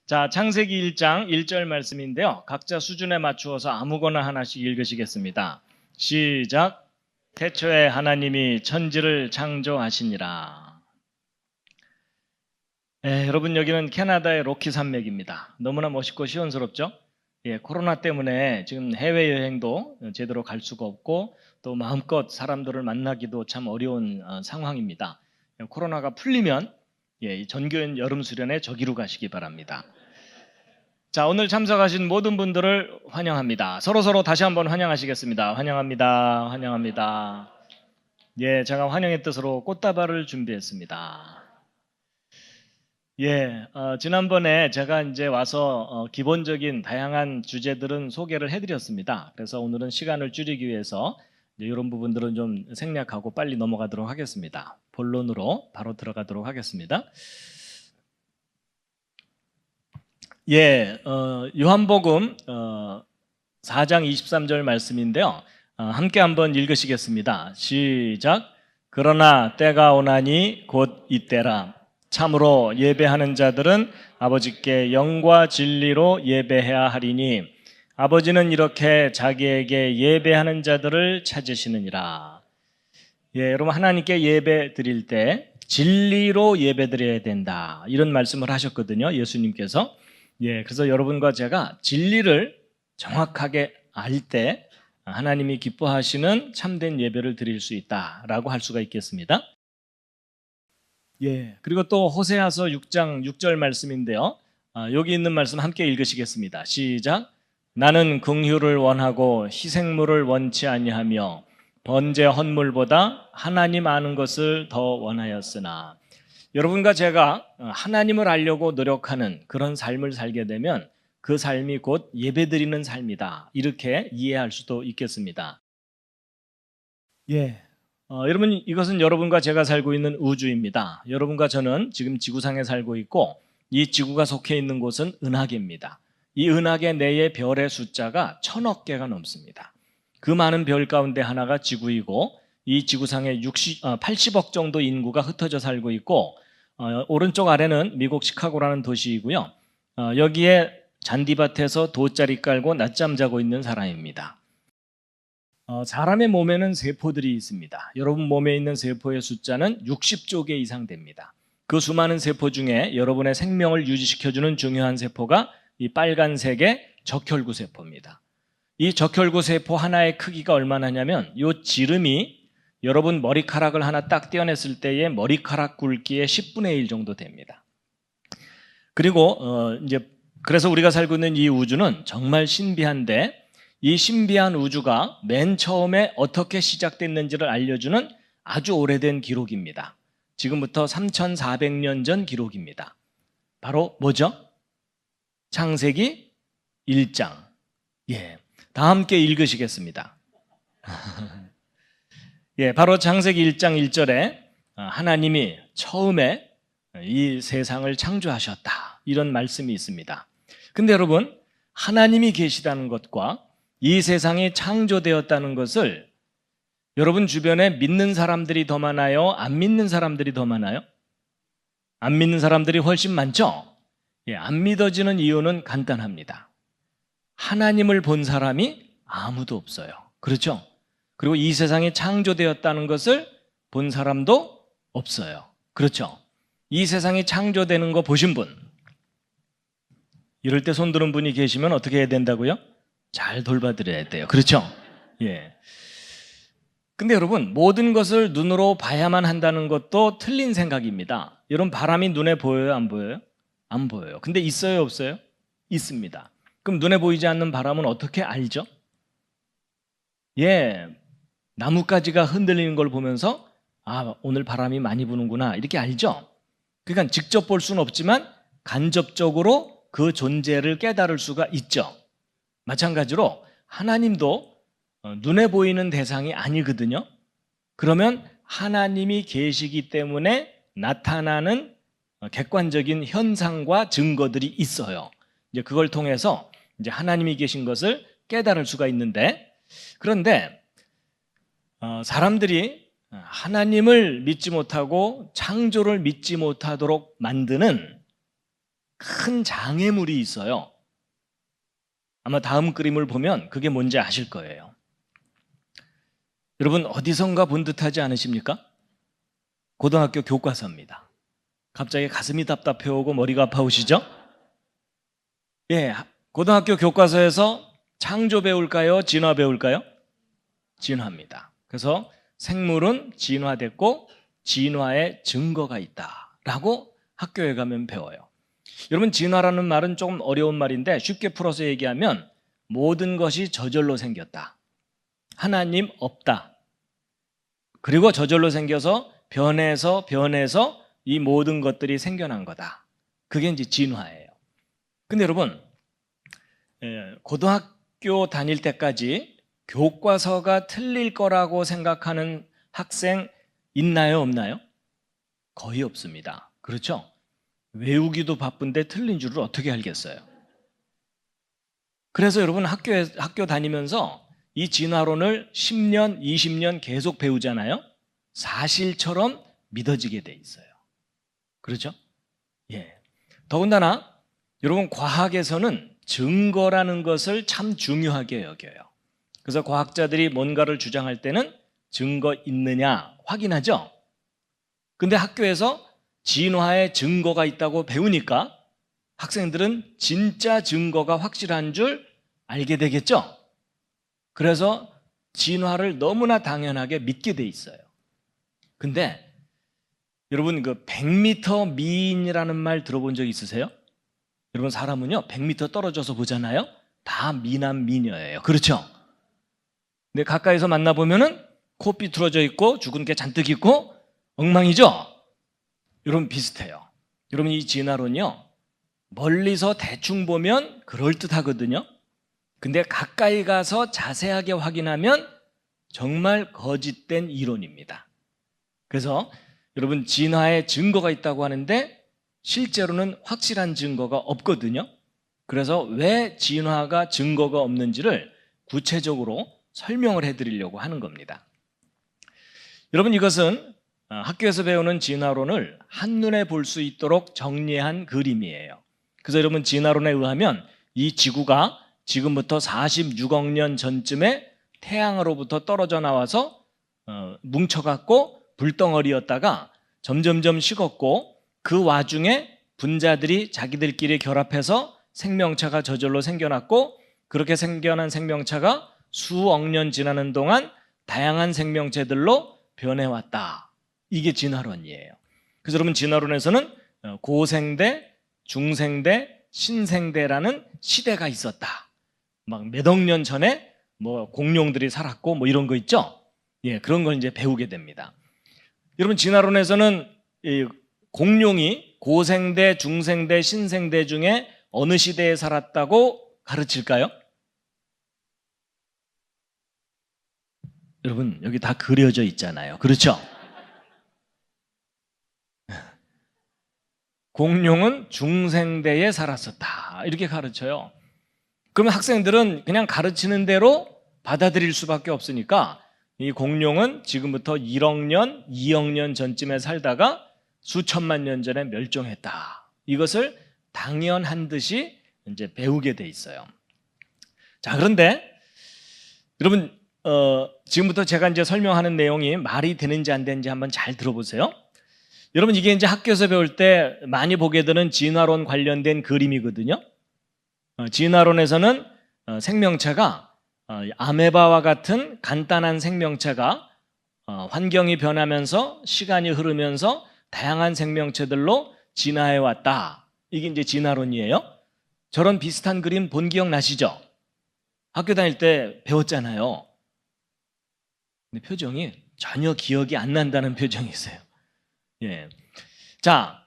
자, 창세기 1장 1절 말씀인데요. 각자 수준에 맞추어서 아무거나 하나씩 읽으시겠습니다. 시작. 태초에 하나님이 천지를 창조하시니라. 여러분, 여기는 캐나다의 로키 산맥입니다. 너무나 멋있고 시원스럽죠? 코로나 때문에 지금 해외여행도 제대로 갈 수가 없고 또 마음껏 사람들을 만나기도 참 어려운 상황입니다. 코로나가 풀리면 전교연 여름수련회 저기로 가시기 바랍니다. 자, 오늘 참석하신 모든 분들을 환영합니다. 서로 다시 한번 환영하시겠습니다. 환영합니다. 환영합니다. 제가 환영의 뜻으로 꽃다발을 준비했습니다. 지난번에 제가 이제 와서 기본적인 다양한 주제들은 소개를 해드렸습니다. 그래서 오늘은 시간을 줄이기 위해서 이런 부분들은 좀 생략하고 빨리 넘어가도록 하겠습니다. 본론으로 바로 들어가도록 하겠습니다. 요한복음 4장 23절 말씀인데요. 함께 한번 읽으시겠습니다. 시작. 그러나 때가 오나니 곧 이때라. 참으로 예배하는 자들은 아버지께 영과 진리로 예배해야 하리니 아버지는 이렇게 자기에게 예배하는 자들을 찾으시느니라. 여러분, 하나님께 예배 드릴 때 진리로 예배 드려야 된다, 이런 말씀을 하셨거든요, 예수님께서. 그래서 여러분과 제가 진리를 정확하게 알 때 하나님이 기뻐하시는 참된 예배를 드릴 수 있다라고 할 수가 있겠습니다. 그리고 또 호세아서 6장 6절 말씀인데요. 여기 있는 말씀 함께 읽으시겠습니다. 시작. 나는 긍휼을 원하고 희생물을 원치 아니하며 번제 헌물보다 하나님 아는 것을 더 원하였으나. 여러분과 제가 하나님을 알려고 노력하는 그런 삶을 살게 되면 그 삶이 곧 예배드리는 삶이다, 이렇게 이해할 수도 있겠습니다. 여러분, 이것은 여러분과 제가 살고 있는 우주입니다. 여러분과 저는 지금 지구상에 살고 있고 이 지구가 속해 있는 곳은 은하계입니다. 이 은하계 내의 별의 숫자가 1000억 개가 넘습니다. 그 많은 별 가운데 하나가 지구이고 이 지구상에 80억 정도 인구가 흩어져 살고 있고 오른쪽 아래는 미국 시카고라는 도시이고요. 여기에 잔디밭에서 돗자리 깔고 낮잠 자고 있는 사람입니다. 사람의 몸에는 세포들이 있습니다. 여러분 몸에 있는 세포의 숫자는 60조 개 이상 됩니다. 그 수많은 세포 중에 여러분의 생명을 유지시켜주는 중요한 세포가 이 빨간색의 적혈구 세포입니다. 이 적혈구 세포 하나의 크기가 얼마나냐면 이 지름이 여러분 머리카락을 하나 딱 떼어냈을 때의 머리카락 굵기의 10분의 1 정도 됩니다. 그리고 그래서 우리가 살고 있는 이 우주는 정말 신비한데, 이 신비한 우주가 맨 처음에 어떻게 시작됐는지를 알려주는 아주 오래된 기록입니다. 지금부터 3400년 전 기록입니다. 바로 뭐죠? 창세기 1장. 다 함께 읽으시겠습니다. 바로 창세기 1장 1절에 하나님이 처음에 이 세상을 창조하셨다, 이런 말씀이 있습니다. 근데 여러분, 하나님이 계시다는 것과 이 세상이 창조되었다는 것을 여러분 주변에 믿는 사람들이 더 많아요? 안 믿는 사람들이 더 많아요? 안 믿는 사람들이 훨씬 많죠? 안 믿어지는 이유는 간단합니다. 하나님을 본 사람이 아무도 없어요. 그렇죠? 그리고 이 세상이 창조되었다는 것을 본 사람도 없어요. 그렇죠? 이 세상이 창조되는 거 보신 분? 이럴 때 손 드는 분이 계시면 어떻게 해야 된다고요? 잘 돌봐드려야 돼요. 그렇죠? 근데 여러분, 모든 것을 눈으로 봐야만 한다는 것도 틀린 생각입니다. 여러분, 바람이 눈에 보여요? 안 보여요? 안 보여요. 근데 있어요? 없어요? 있습니다. 그럼 눈에 보이지 않는 바람은 어떻게 알죠? 나뭇가지가 흔들리는 걸 보면서 오늘 바람이 많이 부는구나, 이렇게 알죠? 그러니까 직접 볼 수는 없지만 간접적으로 그 존재를 깨달을 수가 있죠. 마찬가지로 하나님도 눈에 보이는 대상이 아니거든요. 그러면 하나님이 계시기 때문에 나타나는 객관적인 현상과 증거들이 있어요. 이제 그걸 통해서 이제 하나님이 계신 것을 깨달을 수가 있는데, 그런데 사람들이 하나님을 믿지 못하고 창조를 믿지 못하도록 만드는 큰 장애물이 있어요. 아마 다음 그림을 보면 그게 뭔지 아실 거예요. 여러분 어디선가 본 듯하지 않으십니까? 고등학교 교과서입니다. 갑자기 가슴이 답답해 오고 머리가 아파오시죠? 예, 고등학교 교과서에서 창조 배울까요? 진화 배울까요? 진화입니다. 그래서 생물은 진화됐고 진화의 증거가 있다라고 학교에 가면 배워요. 여러분 진화라는 말은 조금 어려운 말인데 쉽게 풀어서 얘기하면 모든 것이 저절로 생겼다. 하나님 없다. 그리고 저절로 생겨서 변해서 이 모든 것들이 생겨난 거다. 그게 이제 진화예요. 근데 여러분 고등학교 다닐 때까지 교과서가 틀릴 거라고 생각하는 학생 있나요? 없나요? 거의 없습니다. 그렇죠? 외우기도 바쁜데 틀린 줄을 어떻게 알겠어요? 그래서 여러분 학교 다니면서 이 진화론을 10년, 20년 계속 배우잖아요. 사실처럼 믿어지게 돼 있어요. 그렇죠? 예. 더군다나 여러분 과학에서는 증거라는 것을 참 중요하게 여겨요. 그래서 과학자들이 뭔가를 주장할 때는 증거 있느냐 확인하죠. 근데 학교에서 진화의 증거가 있다고 배우니까 학생들은 진짜 증거가 확실한 줄 알게 되겠죠. 그래서 진화를 너무나 당연하게 믿게 돼 있어요. 근데 여러분 그 100m 미인이라는 말 들어본 적 있으세요? 여러분 사람은요 100m 떨어져서 보잖아요. 다 미남 미녀예요. 그렇죠? 근데 가까이서 만나보면은 코 삐뚤어져 있고 죽은 게 잔뜩 있고 엉망이죠? 여러분 비슷해요. 여러분 이 진화론이요 멀리서 대충 보면 그럴듯하거든요. 근데 가까이 가서 자세하게 확인하면 정말 거짓된 이론입니다. 그래서 여러분 진화의 증거가 있다고 하는데 실제로는 확실한 증거가 없거든요. 그래서 왜 진화가 증거가 없는지를 구체적으로 설명을 해드리려고 하는 겁니다. 여러분 이것은 학교에서 배우는 진화론을 한눈에 볼 수 있도록 정리한 그림이에요. 그래서 여러분 진화론에 의하면 이 지구가 지금부터 46억 년 전쯤에 태양으로부터 떨어져 나와서 뭉쳐갖고 불덩어리였다가 점점점 식었고 그 와중에 분자들이 자기들끼리 결합해서 생명체가 저절로 생겨났고 그렇게 생겨난 생명체가 수억 년 지나는 동안 다양한 생명체들로 변해왔다. 이게 진화론이에요. 그래서 여러분 진화론에서는 고생대, 중생대, 신생대라는 시대가 있었다. 막 몇 억 년 전에 뭐 공룡들이 살았고 뭐 이런 거 있죠? 예, 그런 걸 이제 배우게 됩니다. 여러분 진화론에서는 이 공룡이 고생대, 중생대, 신생대 중에 어느 시대에 살았다고 가르칠까요? 여러분 여기 다 그려져 있잖아요. 그렇죠? 공룡은 중생대에 살았었다. 이렇게 가르쳐요. 그러면 학생들은 그냥 가르치는 대로 받아들일 수밖에 없으니까 이 공룡은 지금부터 1억 년, 2억 년 전쯤에 살다가 수천만 년 전에 멸종했다. 이것을 당연한 듯이 이제 배우게 돼 있어요. 자, 그런데 여러분 지금부터 제가 이제 설명하는 내용이 말이 되는지 안 되는지 한번 잘 들어보세요. 여러분 이게 이제 학교에서 배울 때 많이 보게 되는 진화론 관련된 그림이거든요. 진화론에서는 생명체가 아메바와 같은 간단한 생명체가 환경이 변하면서 시간이 흐르면서 다양한 생명체들로 진화해 왔다. 이게 이제 진화론이에요. 저런 비슷한 그림 본 기억 나시죠? 학교 다닐 때 배웠잖아요. 근데 표정이 전혀 기억이 안 난다는 표정이 있어요. 예. 자,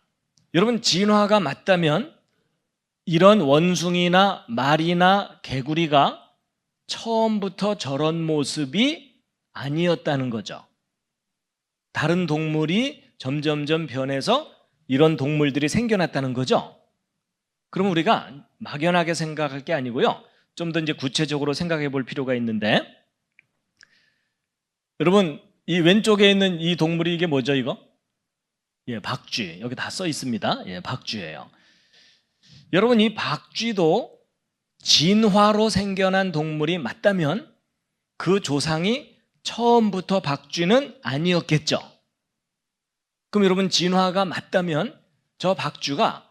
여러분 진화가 맞다면 이런 원숭이나 말이나 개구리가 처음부터 저런 모습이 아니었다는 거죠. 다른 동물이 점점점 변해서 이런 동물들이 생겨났다는 거죠. 그럼 우리가 막연하게 생각할 게 아니고요. 좀 더 이제 구체적으로 생각해 볼 필요가 있는데 여러분, 이 왼쪽에 있는 이 동물이 이게 뭐죠, 이거? 예, 박쥐. 여기 다 써 있습니다. 예, 박쥐예요. 여러분, 이 박쥐도 진화로 생겨난 동물이 맞다면 그 조상이 처음부터 박쥐는 아니었겠죠. 그럼 여러분, 진화가 맞다면 저 박쥐가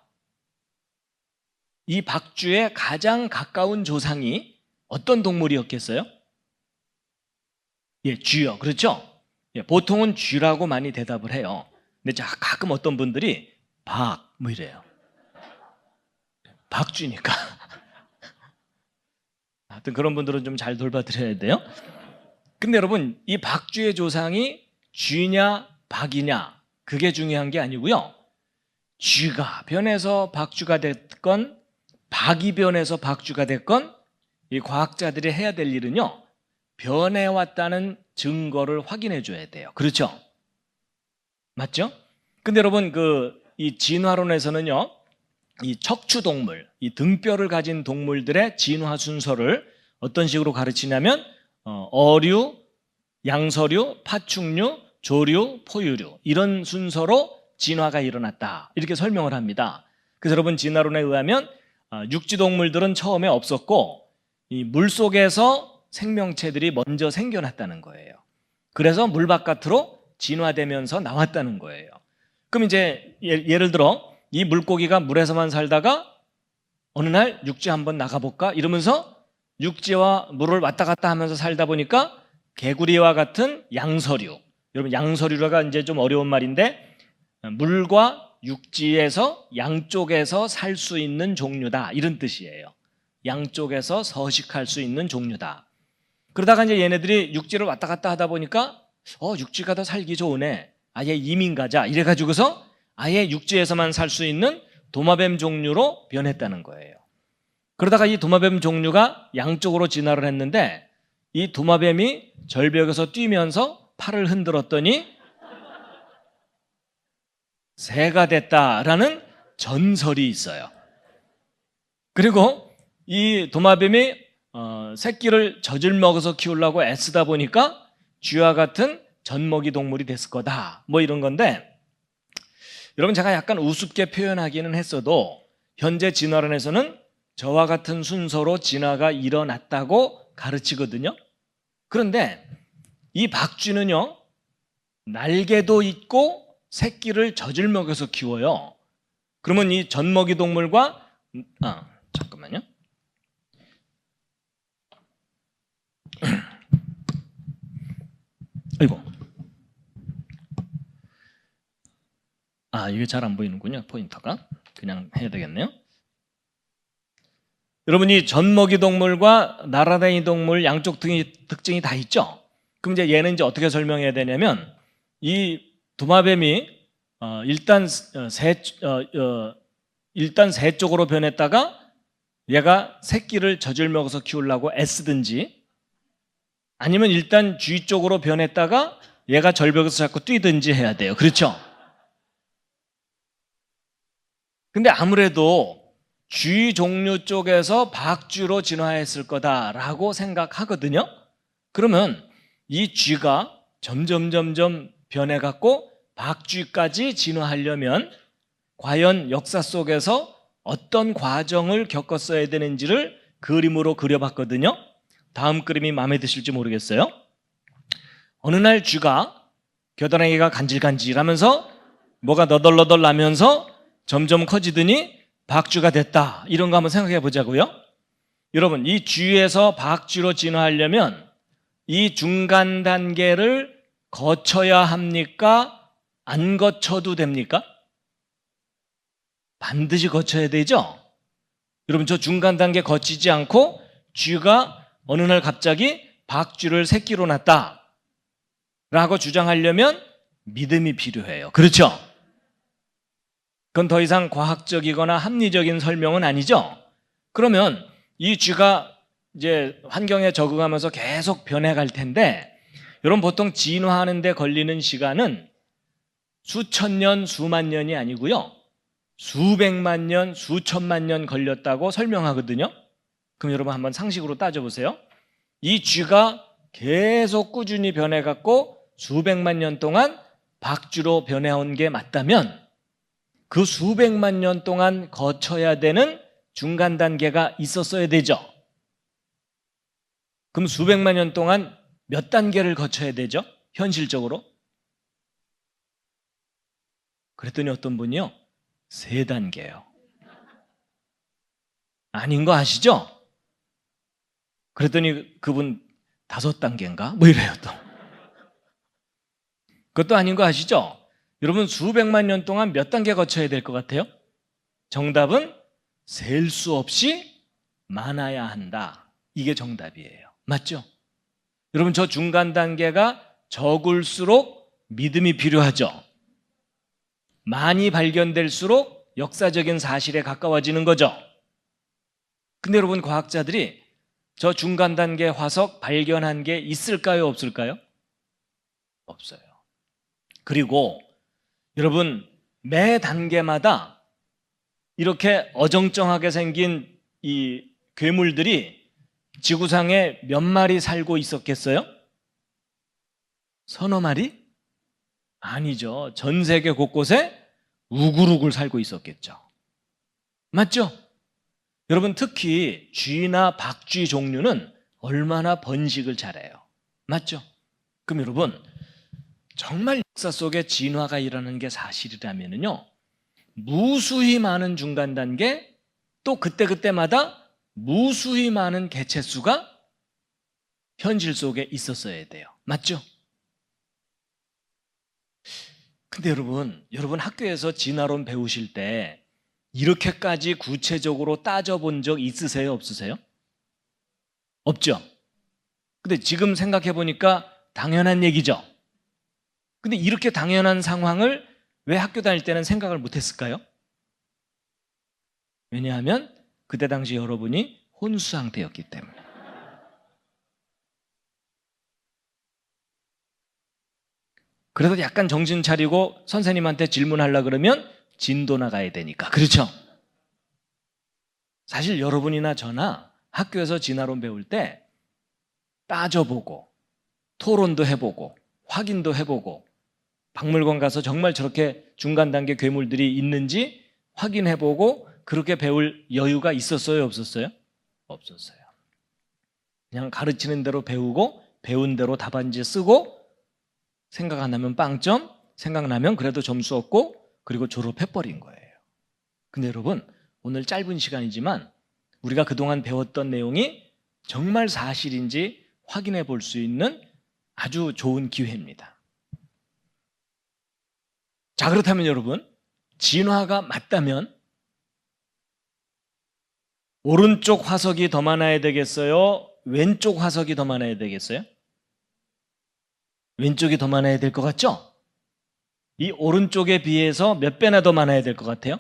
이 박쥐의 가장 가까운 조상이 어떤 동물이었겠어요? 예, 쥐요. 그렇죠? 예, 보통은 쥐라고 많이 대답을 해요. 근데 가끔 어떤 분들이 뭐 이래요. 박쥐니까. 하여튼 그런 분들은 좀 잘 돌봐드려야 돼요. 근데 여러분, 이 박쥐의 조상이 쥐냐 박이냐 그게 중요한 게 아니고요. 쥐가 변해서 박쥐가 됐건 박이 변해서 박쥐가 됐건 이 과학자들이 해야 될 일은요, 변해왔다는 증거를 확인해 줘야 돼요. 그렇죠? 맞죠? 근데 여러분, 이 진화론에서는요, 이 척추동물, 이 등뼈를 가진 동물들의 진화 순서를 어떤 식으로 가르치냐면 어류, 양서류, 파충류, 조류, 포유류 이런 순서로 진화가 일어났다 이렇게 설명을 합니다. 그래서 여러분, 진화론에 의하면 육지동물들은 처음에 없었고 이 물속에서 생명체들이 먼저 생겨났다는 거예요. 그래서 물 바깥으로 진화되면서 나왔다는 거예요. 그럼 이제 예를 들어 이 물고기가 물에서만 살다가 어느 날 육지 한번 나가볼까 이러면서 육지와 물을 왔다 갔다 하면서 살다 보니까 개구리와 같은 양서류, 여러분 양서류가 이제 좀 어려운 말인데 물과 육지에서 양쪽에서 살 수 있는 종류다 이런 뜻이에요. 양쪽에서 서식할 수 있는 종류다. 그러다가 이제 얘네들이 육지를 왔다 갔다 하다 보니까 육지가 더 살기 좋으네, 아예 이민 가자 이래가지고서 아예 육지에서만 살 수 있는 도마뱀 종류로 변했다는 거예요. 그러다가 이 도마뱀 종류가 양쪽으로 진화를 했는데 이 도마뱀이 절벽에서 뛰면서 팔을 흔들었더니 새가 됐다라는 전설이 있어요. 그리고 이 도마뱀이 새끼를 젖을 먹어서 키우려고 애쓰다 보니까 쥐와 같은 젖먹이 동물이 됐을 거다 뭐 이런 건데, 여러분 제가 약간 우습게 표현하기는 했어도 현재 진화론에서는 저와 같은 순서로 진화가 일어났다고 가르치거든요. 그런데 이 박쥐는요, 날개도 있고 새끼를 젖을 먹여서 키워요. 그러면 이 젖먹이 동물과 잠깐만요. 아이고. 이게 잘 안 보이는군요. 포인터가. 그냥 해야 되겠네요. 여러분, 이 젖먹이 동물과 날아다니는 동물 양쪽 특징이 다 있죠. 그럼 이제 얘는 이제 어떻게 설명해야 되냐면, 이 도마뱀이 일단 새 쪽으로 변했다가 얘가 새끼를 젖을 먹어서 키우려고 애쓰든지, 아니면 일단 쥐 쪽으로 변했다가 얘가 절벽에서 자꾸 뛰든지 해야 돼요. 그렇죠? 근데 아무래도 쥐 종류 쪽에서 박쥐로 진화했을 거다라고 생각하거든요. 그러면 이 쥐가 점점 변해갖고 박쥐까지 진화하려면 과연 역사 속에서 어떤 과정을 겪었어야 되는지를 그림으로 그려봤거든요. 다음 그림이 마음에 드실지 모르겠어요. 어느 날 쥐가 겨드랑이가 간질간질하면서 뭐가 너덜너덜 나면서 점점 커지더니 박쥐가 됐다. 이런 거 한번 생각해 보자고요. 여러분, 이 쥐에서 박쥐로 진화하려면 이 중간 단계를 거쳐야 합니까? 안 거쳐도 됩니까? 반드시 거쳐야 되죠? 여러분, 저 중간 단계 거치지 않고 쥐가 어느 날 갑자기 박쥐를 새끼로 낳았다 라고 주장하려면 믿음이 필요해요. 그렇죠? 그건 더 이상 과학적이거나 합리적인 설명은 아니죠. 그러면 이 쥐가 이제 환경에 적응하면서 계속 변해갈 텐데, 여러분 보통 진화하는 데 걸리는 시간은 수천 년, 수만 년이 아니고요, 수백만 년, 수천만 년 걸렸다고 설명하거든요. 그럼 여러분 한번 상식으로 따져보세요. 이 쥐가 계속 꾸준히 변해갖고 수백만 년 동안 박쥐로 변해온 게 맞다면 그 수백만 년 동안 거쳐야 되는 중간 단계가 있었어야 되죠. 그럼 수백만 년 동안 몇 단계를 거쳐야 되죠? 현실적으로? 그랬더니 어떤 분이요? 3단계예요. 아닌 거 아시죠? 그랬더니 그분 5단계인가? 뭐 이래요 또. 그것도 아닌 거 아시죠? 여러분 수백만 년 동안 몇 단계 거쳐야 될 것 같아요? 정답은 셀 수 없이 많아야 한다. 이게 정답이에요. 맞죠? 여러분 저 중간 단계가 적을수록 믿음이 필요하죠. 많이 발견될수록 역사적인 사실에 가까워지는 거죠. 근데 여러분 과학자들이 저 중간 단계 화석 발견한 게 있을까요? 없을까요? 없어요. 그리고 여러분 매 단계마다 이렇게 어정쩡하게 생긴 이 괴물들이 지구상에 몇 마리 살고 있었겠어요? 서너 마리? 아니죠. 전 세계 곳곳에 우글우글 살고 있었겠죠. 맞죠? 여러분 특히 쥐나 박쥐 종류는 얼마나 번식을 잘해요. 맞죠? 그럼 여러분 정말 역사 속에 진화가 일어나는 게 사실이라면요, 무수히 많은 중간 단계, 또 그때그때마다 무수히 많은 개체수가 현실 속에 있었어야 돼요. 맞죠? 근데 여러분 학교에서 진화론 배우실 때 이렇게까지 구체적으로 따져본 적 있으세요? 없으세요? 없죠? 근데 지금 생각해 보니까 당연한 얘기죠? 근데 이렇게 당연한 상황을 왜 학교 다닐 때는 생각을 못 했을까요? 왜냐하면 그때 당시 여러분이 혼수 상태였기 때문에. 그래도 약간 정신 차리고 선생님한테 질문하려고 그러면 진도 나가야 되니까. 그렇죠? 사실 여러분이나 저나 학교에서 진화론 배울 때 따져보고 토론도 해보고 확인도 해보고 박물관 가서 정말 저렇게 중간 단계 괴물들이 있는지 확인해보고 그렇게 배울 여유가 있었어요? 없었어요? 없었어요. 그냥 가르치는 대로 배우고 배운 대로 답안지 쓰고 생각 안 나면 빵점, 생각나면 그래도 점수 얻고 그리고 졸업해버린 거예요. 근데 여러분 오늘 짧은 시간이지만 우리가 그동안 배웠던 내용이 정말 사실인지 확인해 볼 수 있는 아주 좋은 기회입니다. 자, 그렇다면 여러분 진화가 맞다면 오른쪽 화석이 더 많아야 되겠어요? 왼쪽 화석이 더 많아야 되겠어요? 왼쪽이 더 많아야 될 것 같죠? 이 오른쪽에 비해서 몇 배나 더 많아야 될 것 같아요?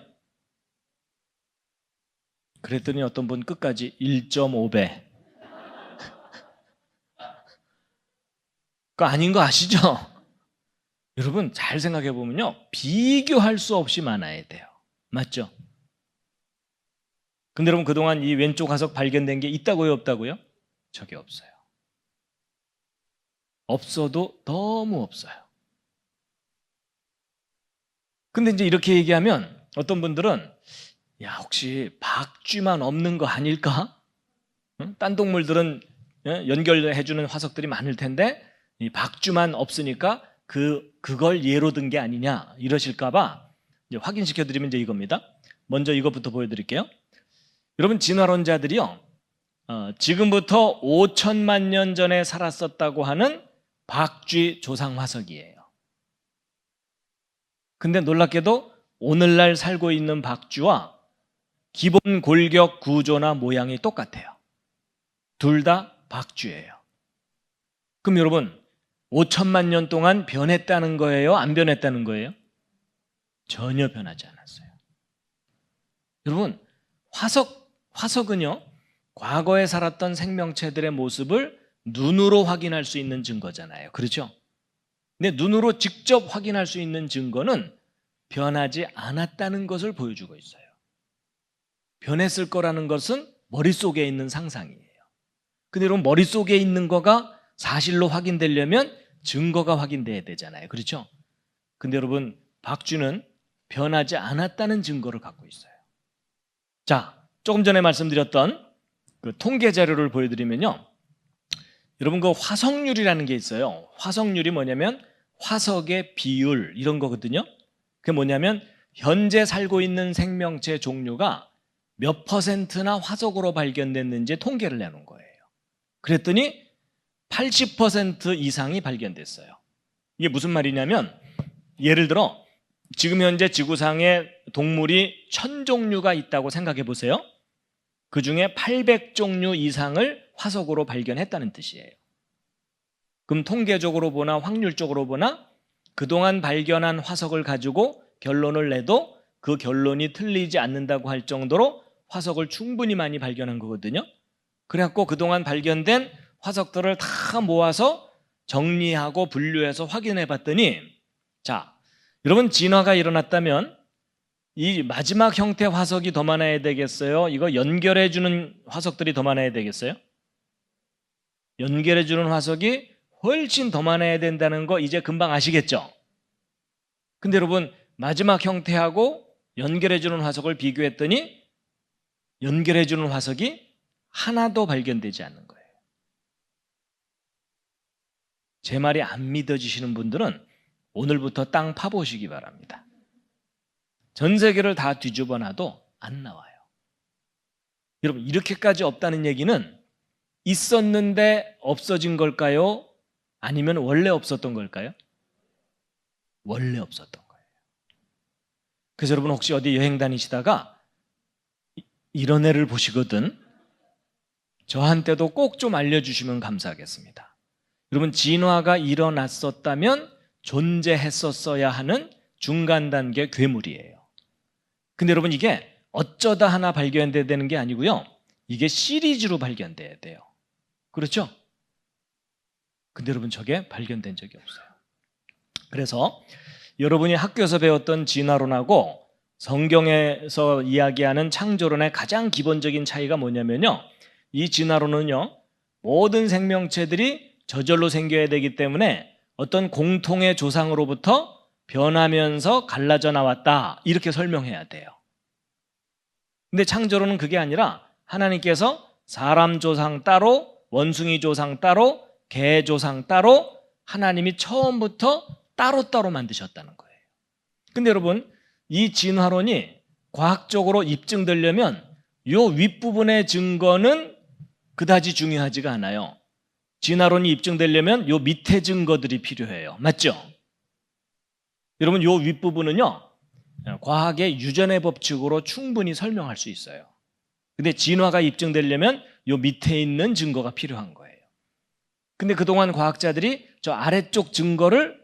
그랬더니 어떤 분 끝까지 1.5배. 그거 아닌 거 아시죠? 여러분 잘 생각해 보면요, 비교할 수 없이 많아야 돼요. 맞죠? 근데 여러분 그동안 이 왼쪽 화석 발견된 게 있다고요? 없다고요? 저게 없어요. 없어도 너무 없어요. 근데 이제 이렇게 얘기하면 어떤 분들은 야, 혹시 박쥐만 없는 거 아닐까? 응? 딴 동물들은 연결해주는 화석들이 많을 텐데 이 박쥐만 없으니까 그걸 예로 든 게 아니냐 이러실까봐 이제 확인시켜 드리면 이제 이겁니다. 먼저 이것부터 보여드릴게요. 여러분 진화론자들이요, 지금부터 5천만 년 전에 살았었다고 하는 박쥐 조상 화석이에요. 근데 놀랍게도 오늘날 살고 있는 박쥐와 기본 골격 구조나 모양이 똑같아요. 둘 다 박쥐예요. 그럼 여러분 5천만 년 동안 변했다는 거예요? 안 변했다는 거예요? 전혀 변하지 않았어요. 여러분 화석은요, 과거에 살았던 생명체들의 모습을 눈으로 확인할 수 있는 증거잖아요. 그렇죠? 근데 눈으로 직접 확인할 수 있는 증거는 변하지 않았다는 것을 보여주고 있어요. 변했을 거라는 것은 머릿속에 있는 상상이에요. 근데 여러분 머릿속에 있는 거가 사실로 확인되려면 증거가 확인돼야 되잖아요. 그렇죠? 근데 여러분, 박쥐는 변하지 않았다는 증거를 갖고 있어요. 자, 조금 전에 말씀드렸던 그 통계 자료를 보여드리면요, 여러분 그 화석률이라는 게 있어요. 화석률이 뭐냐면 화석의 비율 이런 거거든요. 그게 뭐냐면 현재 살고 있는 생명체 종류가 몇 %나 화석으로 발견됐는지 통계를 내놓은 거예요. 그랬더니 80% 이상이 발견됐어요. 이게 무슨 말이냐면, 예를 들어 지금 현재 지구상에 동물이 1000종류가 있다고 생각해 보세요. 그 중에 800종류 이상을 화석으로 발견했다는 뜻이에요. 그럼 통계적으로 보나 확률적으로 보나 그동안 발견한 화석을 가지고 결론을 내도 그 결론이 틀리지 않는다고 할 정도로 화석을 충분히 많이 발견한 거거든요. 그래갖고 그동안 발견된 화석들을 다 모아서 정리하고 분류해서 확인해 봤더니, 자, 여러분, 진화가 일어났다면 이 마지막 형태 화석이 더 많아야 되겠어요? 이거 연결해 주는 화석들이 더 많아야 되겠어요? 연결해 주는 화석이 훨씬 더 많아야 된다는 거 이제 금방 아시겠죠? 근데 여러분, 마지막 형태하고 연결해 주는 화석을 비교했더니 연결해 주는 화석이 하나도 발견되지 않는 거예요. 제 말이 안 믿어지시는 분들은 오늘부터 땅 파보시기 바랍니다. 전 세계를 다 뒤집어 놔도 안 나와요. 여러분, 이렇게까지 없다는 얘기는 있었는데 없어진 걸까요? 아니면 원래 없었던 걸까요? 원래 없었던 거예요. 그래서 여러분, 혹시 어디 여행 다니시다가 이런 애를 보시거든, 저한테도 꼭 좀 알려주시면 감사하겠습니다. 여러분, 진화가 일어났었다면 존재했었어야 하는 중간 단계 괴물이에요. 근데 여러분, 이게 어쩌다 하나 발견돼야 되는 게 아니고요, 이게 시리즈로 발견돼야 돼요. 그렇죠? 근데 여러분, 저게 발견된 적이 없어요. 그래서 여러분이 학교에서 배웠던 진화론하고 성경에서 이야기하는 창조론의 가장 기본적인 차이가 뭐냐면요, 이 진화론은요, 모든 생명체들이 저절로 생겨야 되기 때문에 어떤 공통의 조상으로부터 변하면서 갈라져 나왔다, 이렇게 설명해야 돼요. 근데 창조론은 그게 아니라 하나님께서 사람 조상 따로, 원숭이 조상 따로, 개 조상 따로, 하나님이 처음부터 따로따로 만드셨다는 거예요. 근데 여러분, 이 진화론이 과학적으로 입증되려면 이 윗부분의 증거는 그다지 중요하지가 않아요. 진화론이 입증되려면 이 밑에 증거들이 필요해요. 맞죠? 여러분, 이 윗부분은요, 과학의 유전의 법칙으로 충분히 설명할 수 있어요. 근데 진화가 입증되려면 이 밑에 있는 증거가 필요한 거예요. 근데 그동안 과학자들이 저 아래쪽 증거를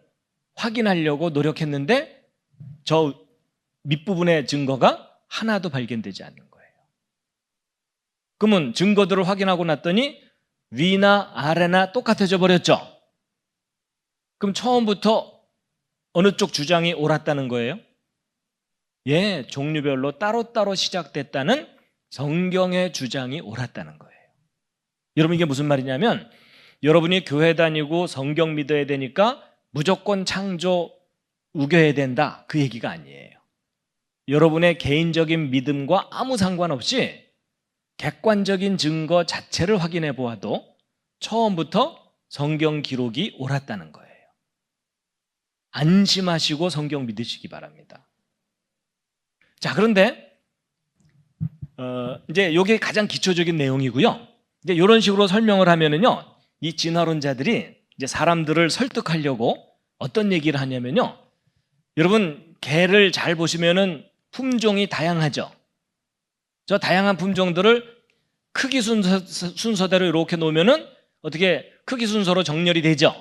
확인하려고 노력했는데 저 밑부분의 증거가 하나도 발견되지 않는 거예요. 그러면 증거들을 확인하고 났더니 위나 아래나 똑같아져 버렸죠. 그럼 처음부터 어느 쪽 주장이 옳았다는 거예요? 예, 종류별로 따로따로 시작됐다는 성경의 주장이 옳았다는 거예요. 여러분, 이게 무슨 말이냐면, 여러분이 교회 다니고 성경 믿어야 되니까 무조건 창조 우겨야 된다, 그 얘기가 아니에요. 여러분의 개인적인 믿음과 아무 상관없이 객관적인 증거 자체를 확인해 보아도 처음부터 성경 기록이 옳았다는 거예요. 안심하시고 성경 믿으시기 바랍니다. 자, 그런데 이제 이게 가장 기초적인 내용이고요. 이제 이런 식으로 설명을 하면은요, 이 진화론자들이 이제 사람들을 설득하려고 어떤 얘기를 하냐면요, 여러분, 개를 잘 보시면은 품종이 다양하죠. 저 다양한 품종들을 크기 순서대로 이렇게 놓으면은 어떻게 크기 순서로 정렬이 되죠.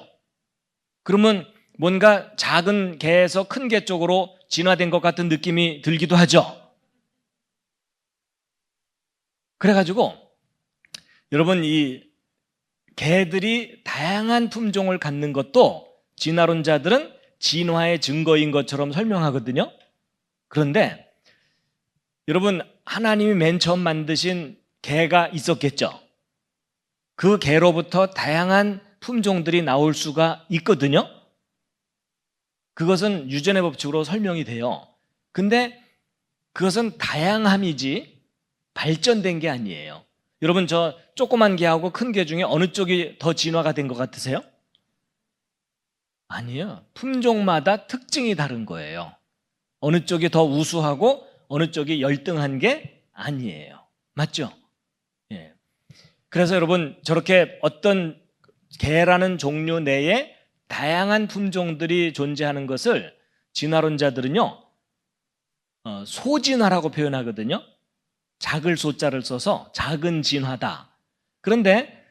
그러면 뭔가 작은 개에서 큰 개 쪽으로 진화된 것 같은 느낌이 들기도 하죠. 그래가지고 여러분, 이 개들이 다양한 품종을 갖는 것도 진화론자들은 진화의 증거인 것처럼 설명하거든요. 그런데 여러분, 하나님이 맨 처음 만드신 개가 있었겠죠. 그 개로부터 다양한 품종들이 나올 수가 있거든요. 그것은 유전의 법칙으로 설명이 돼요. 근데 그것은 다양함이지 발전된 게 아니에요. 여러분, 저 조그만 개하고 큰 개 중에 어느 쪽이 더 진화가 된 것 같으세요? 아니에요. 품종마다 특징이 다른 거예요. 어느 쪽이 더 우수하고 어느 쪽이 열등한 게 아니에요. 맞죠? 예. 그래서 여러분, 저렇게 어떤 개라는 종류 내에 다양한 품종들이 존재하는 것을 진화론자들은요, 소진화라고 표현하거든요. 작을 소자를 써서 작은 진화다. 그런데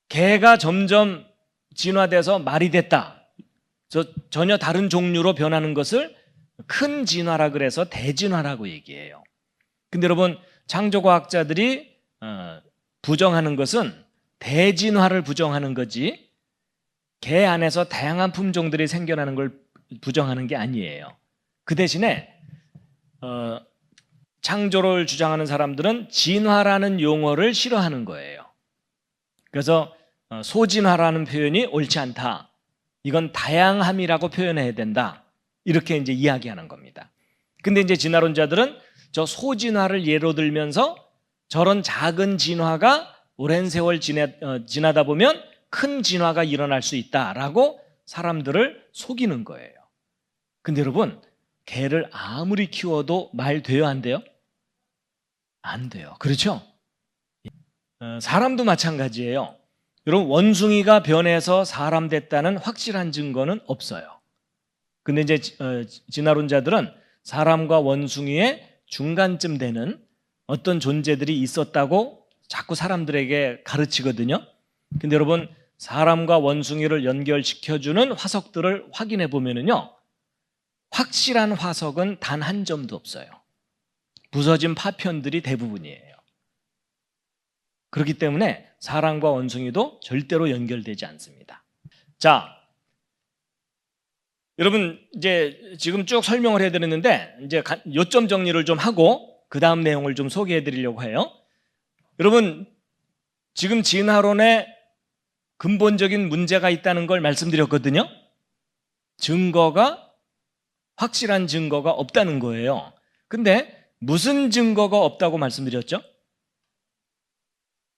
개가 점점 진화돼서 말이 됐다, 전혀 다른 종류로 변하는 것을 큰 진화라 그래서 대진화라고 얘기해요. 근데 여러분, 창조과학자들이 부정하는 것은 대진화를 부정하는 거지 개 안에서 다양한 품종들이 생겨나는 걸 부정하는 게 아니에요. 그 대신에 창조를 주장하는 사람들은 진화라는 용어를 싫어하는 거예요. 그래서 소진화라는 표현이 옳지 않다, 이건 다양함이라고 표현해야 된다, 이렇게 이제 이야기하는 겁니다. 근데 이제 진화론자들은 저 소진화를 예로 들면서 저런 작은 진화가 오랜 세월 지나다 보면 큰 진화가 일어날 수 있다라고 사람들을 속이는 거예요. 근데 여러분, 개를 아무리 키워도 말 돼요, 안 돼요? 안 돼요. 그렇죠? 사람도 마찬가지예요. 여러분, 원숭이가 변해서 사람 됐다는 확실한 증거는 없어요. 근데 이제 진화론자들은 사람과 원숭이의 중간쯤 되는 어떤 존재들이 있었다고 자꾸 사람들에게 가르치거든요. 근데 여러분, 사람과 원숭이를 연결시켜주는 화석들을 확인해 보면은요, 확실한 화석은 단 한 점도 없어요. 부서진 파편들이 대부분이에요. 그렇기 때문에 사람과 원숭이도 절대로 연결되지 않습니다. 자, 여러분, 이제 지금 쭉 설명을 해드렸는데 이제 요점 정리를 좀 하고 그 다음 내용을 좀 소개해 드리려고 해요. 여러분, 지금 진화론에 근본적인 문제가 있다는 걸 말씀드렸거든요. 확실한 증거가 없다는 거예요. 근데 무슨 증거가 없다고 말씀드렸죠?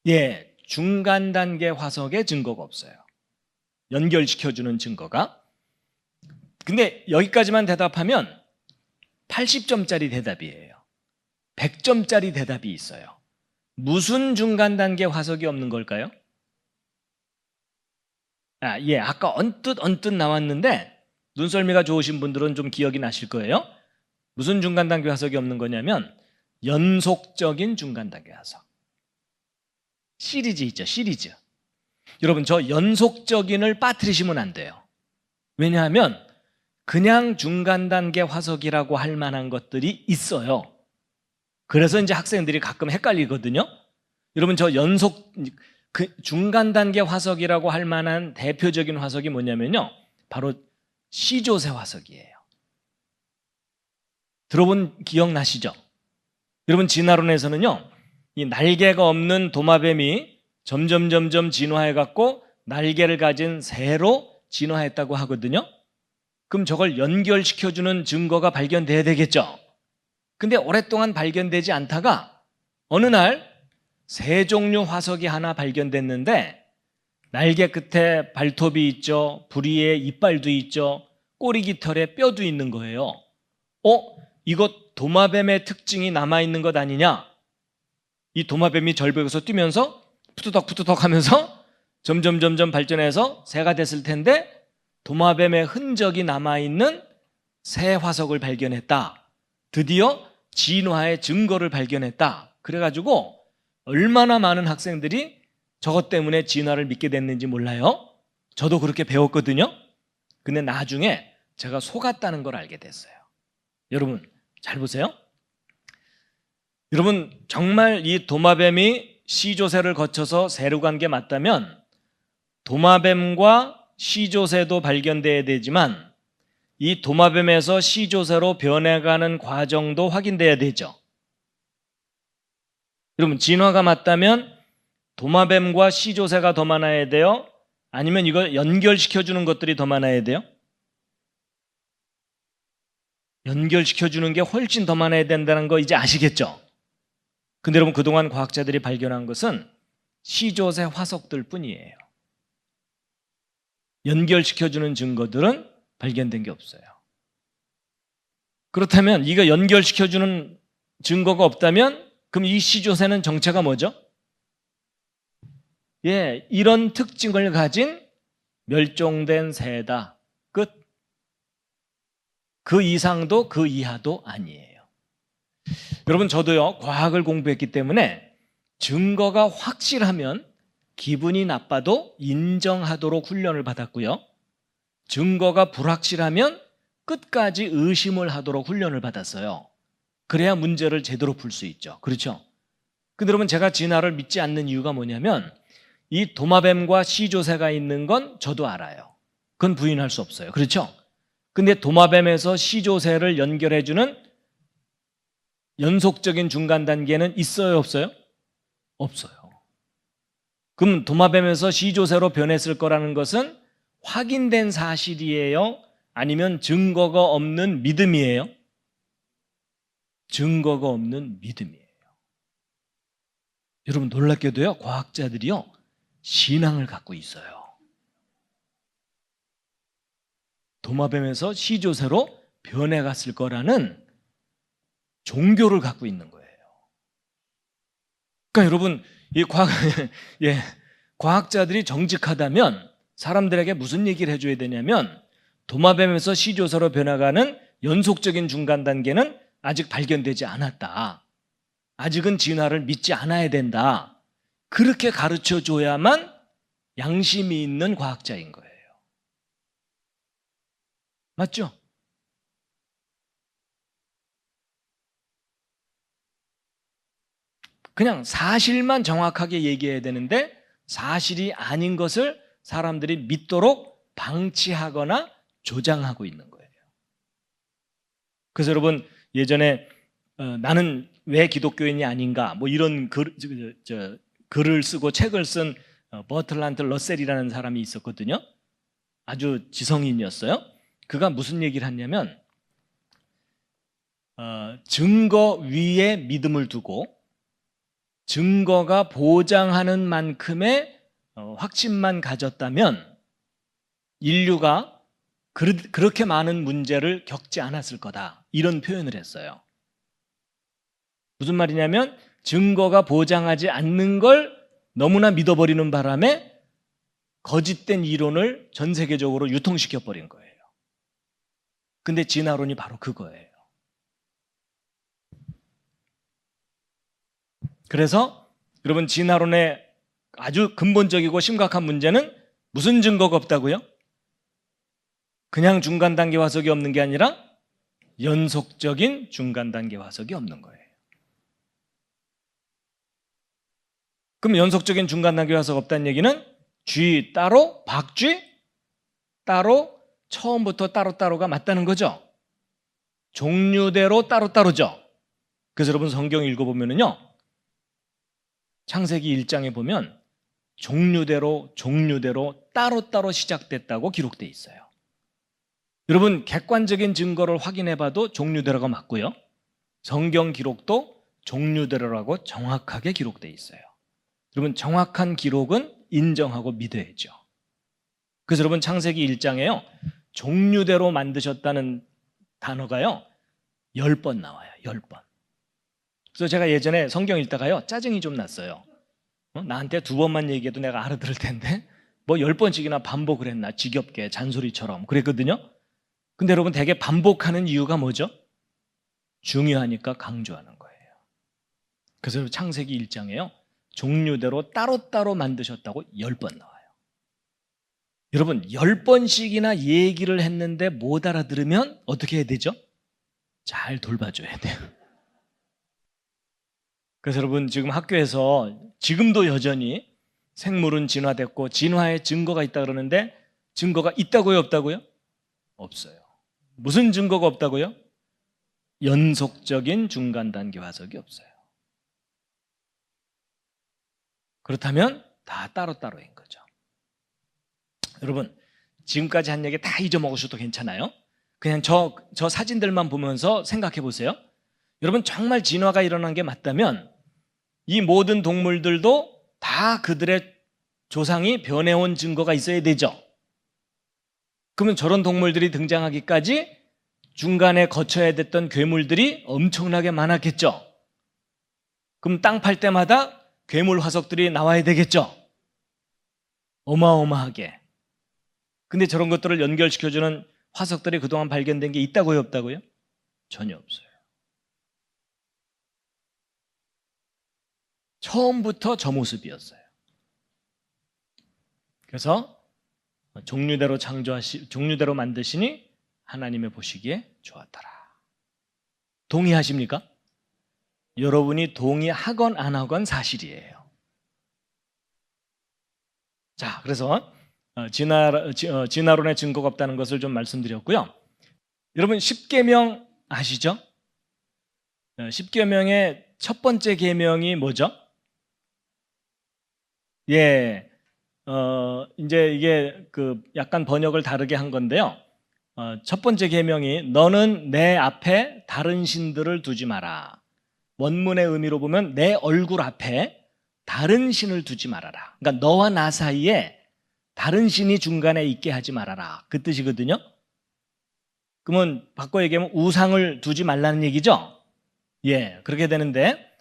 예, 중간 단계 화석의 증거가 없어요. 연결시켜주는 증거가. 근데 여기까지만 대답하면 80점짜리 대답이에요. 100점짜리 대답이 있어요. 무슨 중간 단계 화석이 없는 걸까요? 예, 아까 언뜻 나왔는데 눈썰미가 좋으신 분들은 좀 기억이 나실 거예요. 무슨 중간 단계 화석이 없는 거냐면 연속적인 중간 단계 화석. 시리즈 있죠, 시리즈. 여러분, 저 연속적인을 빠뜨리시면 안 돼요. 왜냐하면 그냥 중간 단계 화석이라고 할 만한 것들이 있어요. 그래서 이제 학생들이 가끔 헷갈리거든요. 여러분, 저 중간 단계 화석이라고 할 만한 대표적인 화석이 뭐냐면요, 바로 시조새 화석이에요. 들어본 기억나시죠? 여러분, 진화론에서는요, 이 날개가 없는 도마뱀이 점점 진화해갖고 날개를 가진 새로 진화했다고 하거든요. 그럼 저걸 연결시켜주는 증거가 발견돼야 되겠죠. 근데 오랫동안 발견되지 않다가 어느 날 새 종류 화석이 하나 발견됐는데 날개 끝에 발톱이 있죠, 부리에 이빨도 있죠, 꼬리 깃털에 뼈도 있는 거예요. 이거 도마뱀의 특징이 남아있는 것 아니냐? 이 도마뱀이 절벽에서 뛰면서 푸드덕 하면서 점점 발전해서 새가 됐을 텐데 도마뱀의 흔적이 남아있는 새 화석을 발견했다. 드디어 진화의 증거를 발견했다. 그래가지고 얼마나 많은 학생들이 저것 때문에 진화를 믿게 됐는지 몰라요. 저도 그렇게 배웠거든요. 근데 나중에 제가 속았다는 걸 알게 됐어요. 여러분, 잘 보세요. 여러분, 정말 이 도마뱀이 시조새를 거쳐서 새로 간 게 맞다면 도마뱀과 시조새도 발견돼야 되지만 이 도마뱀에서 시조새로 변해가는 과정도 확인돼야 되죠. 여러분, 진화가 맞다면 도마뱀과 시조새가 더 많아야 돼요? 아니면 이걸 연결시켜주는 것들이 더 많아야 돼요? 연결시켜주는 게 훨씬 더 많아야 된다는 거 이제 아시겠죠? 근데 여러분, 그동안 과학자들이 발견한 것은 시조새 화석들 뿐이에요. 연결시켜주는 증거들은 발견된 게 없어요. 그렇다면 이거 연결시켜주는 증거가 없다면 그럼 이 시조새는 정체가 뭐죠? 이런 특징을 가진 멸종된 새다. 끝. 그 이상도 그 이하도 아니에요. 여러분, 저도요, 과학을 공부했기 때문에 증거가 확실하면 기분이 나빠도 인정하도록 훈련을 받았고요. 증거가 불확실하면 끝까지 의심을 하도록 훈련을 받았어요. 그래야 문제를 제대로 풀 수 있죠. 그렇죠? 근데 여러분, 제가 진화를 믿지 않는 이유가 뭐냐면 이 도마뱀과 시조새가 있는 건 저도 알아요. 그건 부인할 수 없어요. 그렇죠? 근데 도마뱀에서 시조새를 연결해주는 연속적인 중간 단계는 있어요, 없어요? 없어요. 그럼 도마뱀에서 시조새로 변했을 거라는 것은 확인된 사실이에요? 아니면 증거가 없는 믿음이에요? 증거가 없는 믿음이에요. 여러분, 놀랍게도요, 과학자들이요, 신앙을 갖고 있어요. 도마뱀에서 시조새로 변해갔을 거라는 종교를 갖고 있는 거예요. 그러니까 여러분, 이 과학자들이 정직하다면 사람들에게 무슨 얘기를 해줘야 되냐면 도마뱀에서 시조새로 변화가는 연속적인 중간 단계는 아직 발견되지 않았다. 아직은 진화를 믿지 않아야 된다. 그렇게 가르쳐 줘야만 양심이 있는 과학자인 거예요. 맞죠? 그냥 사실만 정확하게 얘기해야 되는데 사실이 아닌 것을 사람들이 믿도록 방치하거나 조장하고 있는 거예요. 그래서 여러분, 예전에 나는 왜 기독교인이 아닌가 뭐 이런 글을 쓰고 책을 쓴 버틀란트 러셀이라는 사람이 있었거든요. 아주 지성인이었어요. 그가 무슨 얘기를 했냐면 증거 위에 믿음을 두고 증거가 보장하는 만큼의 확신만 가졌다면 인류가 그렇게 많은 문제를 겪지 않았을 거다. 이런 표현을 했어요. 무슨 말이냐면 증거가 보장하지 않는 걸 너무나 믿어버리는 바람에 거짓된 이론을 전 세계적으로 유통시켜버린 거예요. 근데 진화론이 바로 그거예요. 그래서 여러분, 진화론의 아주 근본적이고 심각한 문제는 무슨 증거가 없다고요? 그냥 중간 단계 화석이 없는 게 아니라 연속적인 중간 단계 화석이 없는 거예요. 그럼 연속적인 중간 단계 화석 없다는 얘기는 쥐 따로, 박쥐 따로, 처음부터 따로따로가 맞다는 거죠. 종류대로 따로따로죠. 그래서 여러분, 성경 읽어보면요, 창세기 1장에 보면 종류대로 따로따로 시작됐다고 기록되어 있어요. 여러분, 객관적인 증거를 확인해봐도 종류대로가 맞고요, 성경 기록도 종류대로라고 정확하게 기록되어 있어요. 여러분, 정확한 기록은 인정하고 믿어야죠. 그래서 여러분, 창세기 1장에요 종류대로 만드셨다는 단어가요 10번 나와요. 10번. 그래서 제가 예전에 성경 읽다가요 짜증이 좀 났어요. 나한테 2번만 얘기해도 내가 알아들을 텐데 뭐 10번씩이나 반복을 했나, 지겹게 잔소리처럼 그랬거든요. 근데 여러분, 되게 반복하는 이유가 뭐죠? 중요하니까 강조하는 거예요. 그래서 창세기 1장에요 종류대로 따로따로 만드셨다고 10번 나와요. 여러분, 10번씩이나 얘기를 했는데 못 알아들으면 어떻게 해야 되죠? 잘 돌봐줘야 돼요. 그래서 여러분, 지금 학교에서 지금도 여전히 생물은 진화됐고 진화의 증거가 있다 그러는데 증거가 있다고요, 없다고요? 없어요. 무슨 증거가 없다고요? 연속적인 중간 단계 화석이 없어요. 그렇다면 다 따로따로인 거죠. 여러분, 지금까지 한 얘기 다 잊어먹으셔도 괜찮아요. 그냥 저 사진들만 보면서 생각해 보세요. 여러분, 정말 진화가 일어난 게 맞다면 이 모든 동물들도 다 그들의 조상이 변해온 증거가 있어야 되죠. 그러면 저런 동물들이 등장하기까지 중간에 거쳐야 됐던 괴물들이 엄청나게 많았겠죠. 그럼 땅 팔 때마다 괴물 화석들이 나와야 되겠죠. 어마어마하게. 근데 저런 것들을 연결시켜주는 화석들이 그동안 발견된 게 있다고요, 없다고요? 전혀 없어요. 처음부터 저 모습이었어요. 그래서 종류대로 종류대로 만드시니 하나님의 보시기에 좋았더라. 동의하십니까? 여러분이 동의하건 안 하건 사실이에요. 자, 그래서 진화론의 증거가 없다는 것을 좀 말씀드렸고요. 여러분, 십계명 아시죠? 십계명의 첫 번째 계명이 뭐죠? 예, 이제 이게 약간 번역을 다르게 한 건데요. 첫 번째 계명이 너는 내 앞에 다른 신들을 두지 마라. 원문의 의미로 보면 내 얼굴 앞에 다른 신을 두지 말아라. 그러니까 너와 나 사이에 다른 신이 중간에 있게 하지 말아라. 그 뜻이거든요. 그러면 바꿔 얘기하면 우상을 두지 말라는 얘기죠. 예, 그렇게 되는데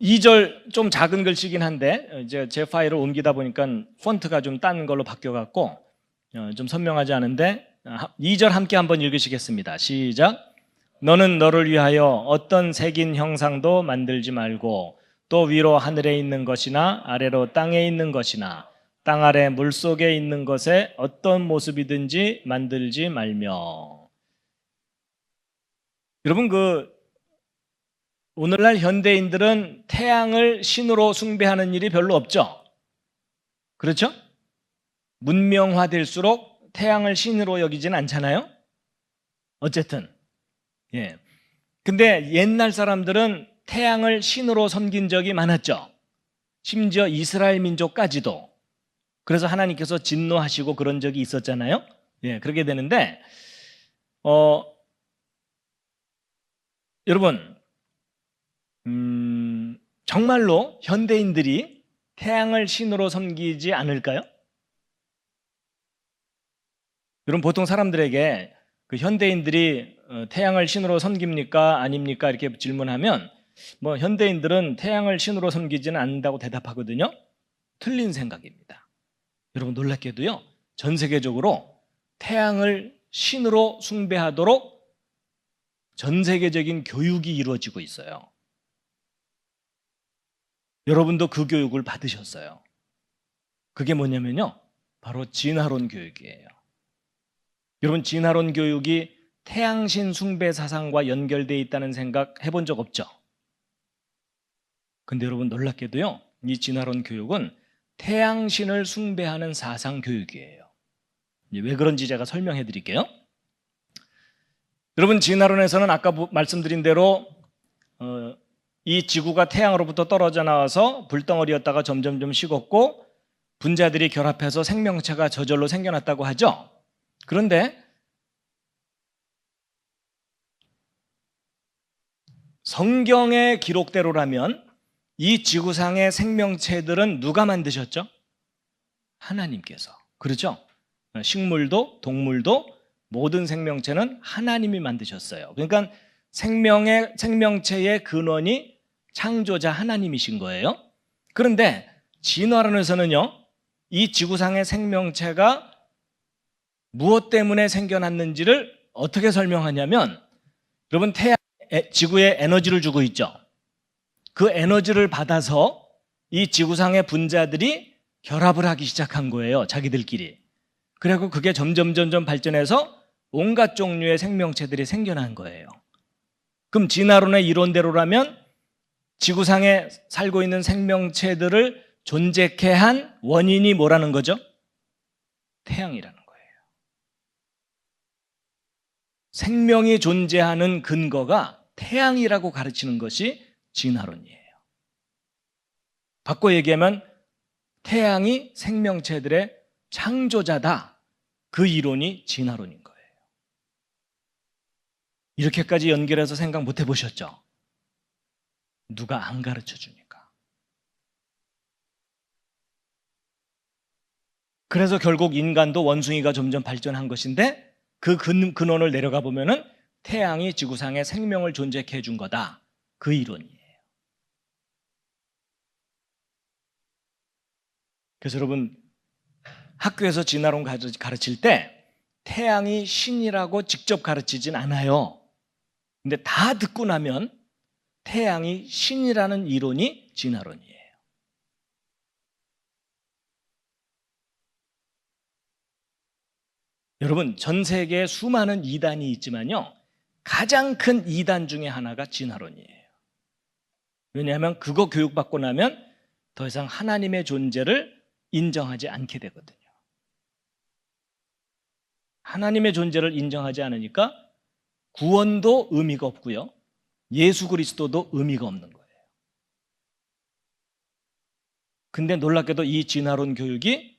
2절 좀 작은 글씨긴 한데 이제 제 파일을 옮기다 보니까 폰트가 좀 딴 걸로 바뀌어갖고 좀 선명하지 않은데 2절 함께 한번 읽으시겠습니다. 시작. 너는 너를 위하여 어떤 새긴 형상도 만들지 말고 또 위로 하늘에 있는 것이나 아래로 땅에 있는 것이나 땅 아래 물속에 있는 것에 어떤 모습이든지 만들지 말며. 여러분, 오늘날 현대인들은 태양을 신으로 숭배하는 일이 별로 없죠. 그렇죠? 문명화될수록 태양을 신으로 여기지는 않잖아요. 어쨌든 예. 근데 옛날 사람들은 태양을 신으로 섬긴 적이 많았죠. 심지어 이스라엘 민족까지도. 그래서 하나님께서 진노하시고 그런 적이 있었잖아요. 예, 그렇게 되는데 여러분, 정말로 현대인들이 태양을 신으로 섬기지 않을까요? 여러분, 보통 사람들에게 현대인들이 태양을 신으로 섬깁니까? 아닙니까? 이렇게 질문하면 현대인들은 태양을 신으로 섬기지는 않는다고 대답하거든요. 틀린 생각입니다. 여러분, 놀랍게도요, 전 세계적으로 태양을 신으로 숭배하도록 전 세계적인 교육이 이루어지고 있어요. 여러분도 그 교육을 받으셨어요. 그게 뭐냐면요, 바로 진화론 교육이에요. 여러분, 진화론 교육이 태양신 숭배 사상과 연결되어 있다는 생각 해본 적 없죠? 근데 여러분, 놀랍게도요, 이 진화론 교육은 태양신을 숭배하는 사상 교육이에요. 왜 그런지 제가 설명해 드릴게요. 여러분, 진화론에서는 아까 말씀드린 대로 이 지구가 태양으로부터 떨어져 나와서 불덩어리였다가 점점 식었고 분자들이 결합해서 생명체가 저절로 생겨났다고 하죠. 그런데 성경의 기록대로라면 이 지구상의 생명체들은 누가 만드셨죠? 하나님께서. 그렇죠? 식물도 동물도 모든 생명체는 하나님이 만드셨어요. 그러니까 생명체의 근원이 창조자 하나님이신 거예요. 그런데 진화론에서는요, 이 지구상의 생명체가 무엇 때문에 생겨났는지를 어떻게 설명하냐면, 여러분, 지구에 에너지를 주고 있죠. 그 에너지를 받아서 이 지구상의 분자들이 결합을 하기 시작한 거예요, 자기들끼리. 그리고 그게 점점 발전해서 온갖 종류의 생명체들이 생겨난 거예요. 그럼 진화론의 이론대로라면 지구상에 살고 있는 생명체들을 존재케 한 원인이 뭐라는 거죠? 태양이라는 거예요. 생명이 존재하는 근거가 태양이라고 가르치는 것이 진화론이에요. 바꿔 얘기하면 태양이 생명체들의 창조자다. 그 이론이 진화론인 거예요. 이렇게까지 연결해서 생각 못 해보셨죠? 누가 안 가르쳐 주니까. 그래서 결국 인간도 원숭이가 점점 발전한 것인데 그 근원을 내려가 보면은 태양이 지구상에 생명을 존재케 해준 거다. 그 이론이에요. 그래서 여러분 학교에서 진화론 가르칠 때 태양이 신이라고 직접 가르치진 않아요. 근데 다 듣고 나면 태양이 신이라는 이론이 진화론이에요. 여러분 전 세계에 수많은 이단이 있지만요. 가장 큰 이단 중에 하나가 진화론이에요. 왜냐하면 그거 교육받고 나면 더 이상 하나님의 존재를 인정하지 않게 되거든요. 하나님의 존재를 인정하지 않으니까 구원도 의미가 없고요. 예수 그리스도도 의미가 없는 거예요. 근데 놀랍게도 이 진화론 교육이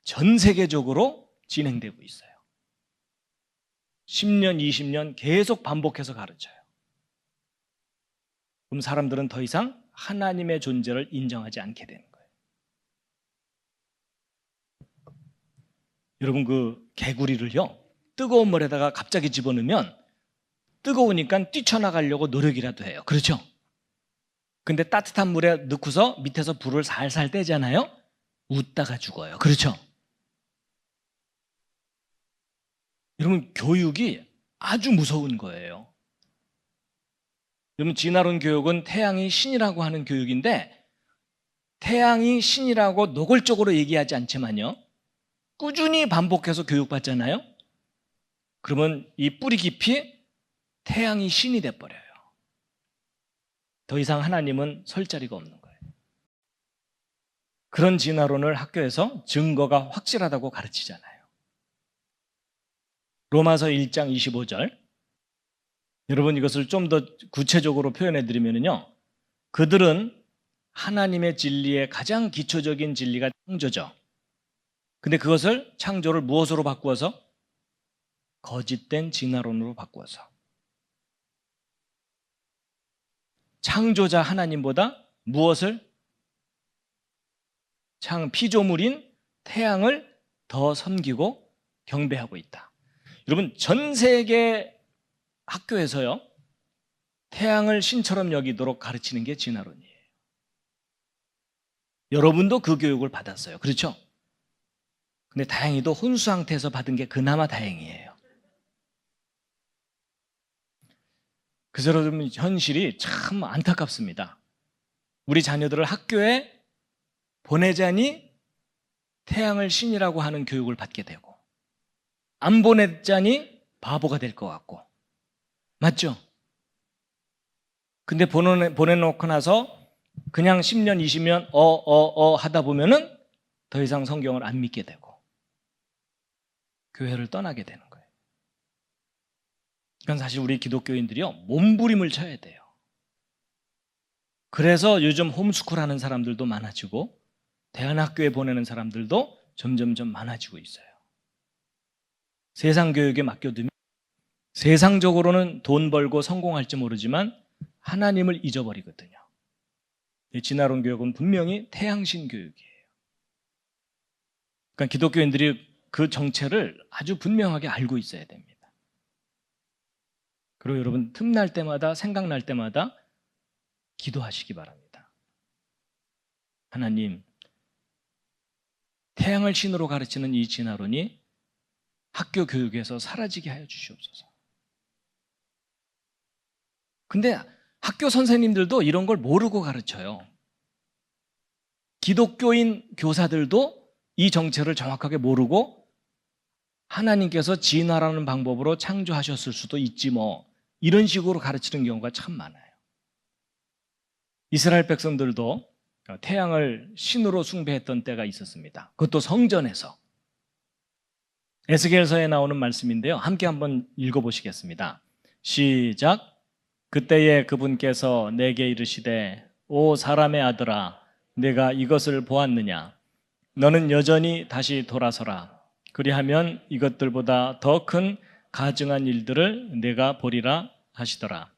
전 세계적으로 진행되고 있어요. 10년, 20년 계속 반복해서 가르쳐요. 그럼 사람들은 더 이상 하나님의 존재를 인정하지 않게 되는 거예요. 여러분 그 개구리를요 뜨거운 물에다가 갑자기 집어넣으면 뜨거우니까 뛰쳐나가려고 노력이라도 해요. 그렇죠? 근데 따뜻한 물에 넣고서 밑에서 불을 살살 떼잖아요. 웃다가 죽어요. 그렇죠? 여러분 교육이 아주 무서운 거예요. 여러분 진화론 교육은 태양이 신이라고 하는 교육인데 태양이 신이라고 노골적으로 얘기하지 않지만요. 꾸준히 반복해서 교육받잖아요. 그러면 이 뿌리 깊이 태양이 신이 돼버려요. 더 이상 하나님은 설 자리가 없는 거예요. 그런 진화론을 학교에서 증거가 확실하다고 가르치잖아요. 로마서 1장 25절. 여러분 이것을 좀 더 구체적으로 표현해 드리면요. 그들은 하나님의 진리의 가장 기초적인 진리가 창조죠. 근데 그것을 창조를 무엇으로 바꾸어서? 거짓된 진화론으로 바꾸어서. 창조자 하나님보다 무엇을? 피조물인 태양을 더 섬기고 경배하고 있다. 여러분 전 세계 학교에서요 태양을 신처럼 여기도록 가르치는 게 진화론이에요. 여러분도 그 교육을 받았어요. 그렇죠? 근데 다행히도 혼수 상태에서 받은 게 그나마 다행이에요. 그래서 여러분 현실이 참 안타깝습니다. 우리 자녀들을 학교에 보내자니 태양을 신이라고 하는 교육을 받게 되고 안 보내자니 바보가 될 것 같고 맞죠? 근데 보내놓고 나서 그냥 10년, 20년 하다 보면은 더 이상 성경을 안 믿게 되고 교회를 떠나게 되는 거예요. 그건 사실 우리 기독교인들이요 몸부림을 쳐야 돼요. 그래서 요즘 홈스쿨 하는 사람들도 많아지고 대안학교에 보내는 사람들도 점점점 많아지고 있어요. 세상 교육에 맡겨두면 세상적으로는 돈 벌고 성공할지 모르지만 하나님을 잊어버리거든요. 진화론 교육은 분명히 태양신 교육이에요. 그러니까 기독교인들이 그 정체를 아주 분명하게 알고 있어야 됩니다. 그리고 여러분 틈날 때마다 생각날 때마다 기도하시기 바랍니다. 하나님, 태양을 신으로 가르치는 이 진화론이 학교 교육에서 사라지게 하여 주시옵소서. 근데 학교 선생님들도 이런 걸 모르고 가르쳐요. 기독교인 교사들도 이 정체를 정확하게 모르고 하나님께서 진화라는 방법으로 창조하셨을 수도 있지 뭐 이런 식으로 가르치는 경우가 참 많아요. 이스라엘 백성들도 태양을 신으로 숭배했던 때가 있었습니다. 그것도 성전에서. 에스겔서에 나오는 말씀인데요. 함께 한번 읽어보시겠습니다. 시작. 그때에 그분께서 내게 이르시되 오 사람의 아들아 내가 이것을 보았느냐 너는 여전히 다시 돌아서라. 그리하면 이것들보다 더 큰 가증한 일들을 내가 보리라 하시더라.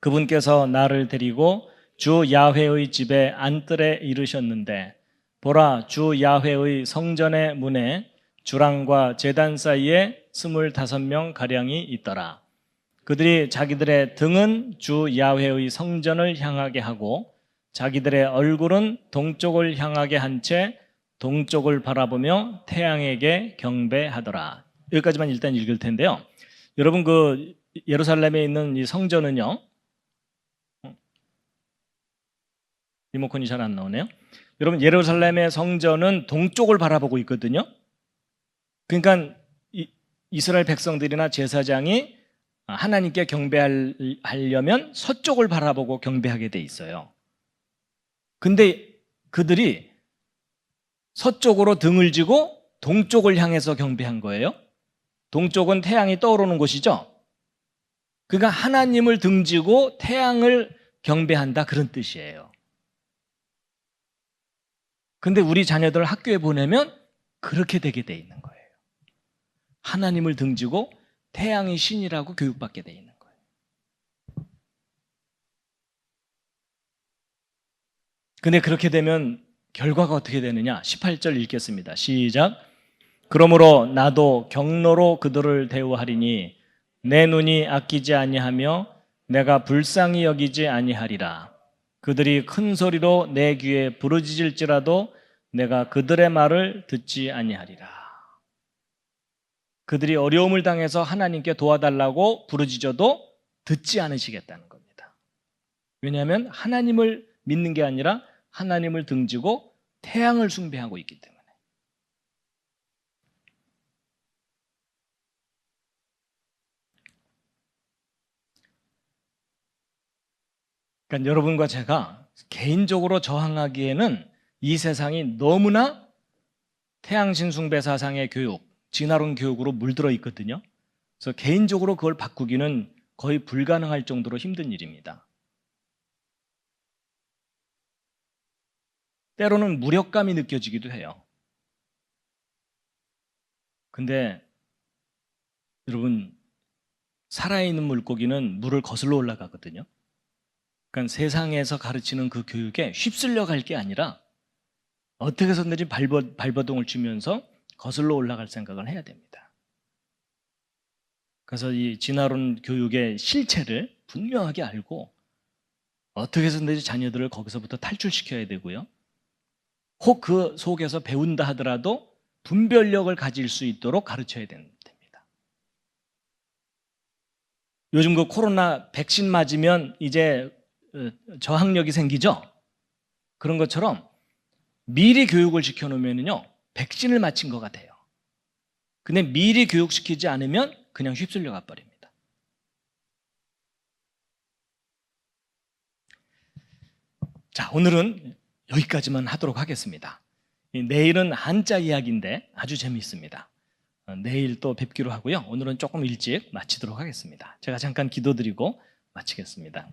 그분께서 나를 데리고 주 야훼의 집에 안뜰에 이르셨는데 보라, 주 야훼의 성전의 문에 주랑과 제단 사이에 25명 가량이 있더라. 그들이 자기들의 등은 주 야훼의 성전을 향하게 하고 자기들의 얼굴은 동쪽을 향하게 한 채 동쪽을 바라보며 태양에게 경배하더라. 여기까지만 일단 읽을 텐데요. 여러분, 그 예루살렘에 있는 이 성전은요, 리모컨이 잘 안 나오네요. 여러분, 예루살렘의 성전은 동쪽을 바라보고 있거든요. 그러니까 이스라엘 백성들이나 제사장이 하나님께 경배하려면 서쪽을 바라보고 경배하게 돼 있어요. 근데 그들이 서쪽으로 등을 지고 동쪽을 향해서 경배한 거예요. 동쪽은 태양이 떠오르는 곳이죠. 그러니까 하나님을 등지고 태양을 경배한다, 그런 뜻이에요. 근데 우리 자녀들을 학교에 보내면 그렇게 되게 돼 있는 거예요. 하나님을 등지고 태양이 신이라고 교육받게 돼 있는 거예요. 근데 그렇게 되면 결과가 어떻게 되느냐? 18절 읽겠습니다. 시작. 그러므로 나도 경로로 그들을 대우하리니 내 눈이 아끼지 아니하며 내가 불쌍히 여기지 아니하리라. 그들이 큰 소리로 내 귀에 부르짖을지라도 내가 그들의 말을 듣지 아니하리라. 그들이 어려움을 당해서 하나님께 도와달라고 부르짖어도 듣지 않으시겠다는 겁니다. 왜냐하면 하나님을 믿는 게 아니라 하나님을 등지고 태양을 숭배하고 있기 때문에. 그러니까 여러분과 제가 개인적으로 저항하기에는 이 세상이 너무나 태양신 숭배 사상의 교육, 진화론 교육으로 물들어 있거든요. 그래서 개인적으로 그걸 바꾸기는 거의 불가능할 정도로 힘든 일입니다. 때로는 무력감이 느껴지기도 해요. 근데 여러분, 살아있는 물고기는 물을 거슬러 올라가거든요. 그러니까 세상에서 가르치는 그 교육에 휩쓸려 갈 게 아니라 어떻게 해서든지 발버둥을 치면서 거슬러 올라갈 생각을 해야 됩니다. 그래서 이 진화론 교육의 실체를 분명하게 알고 어떻게 해서든지 자녀들을 거기서부터 탈출시켜야 되고요. 혹 그 속에서 배운다 하더라도 분별력을 가질 수 있도록 가르쳐야 됩니다. 요즘 그 코로나 백신 맞으면 이제 저항력이 생기죠? 그런 것처럼 미리 교육을 시켜놓으면요, 백신을 맞힌 것 같아요. 근데 미리 교육시키지 않으면 그냥 휩쓸려 가버립니다. 자, 오늘은 여기까지만 하도록 하겠습니다. 내일은 한자 이야기인데 아주 재미있습니다. 내일 또 뵙기로 하고요. 오늘은 조금 일찍 마치도록 하겠습니다. 제가 잠깐 기도드리고 마치겠습니다.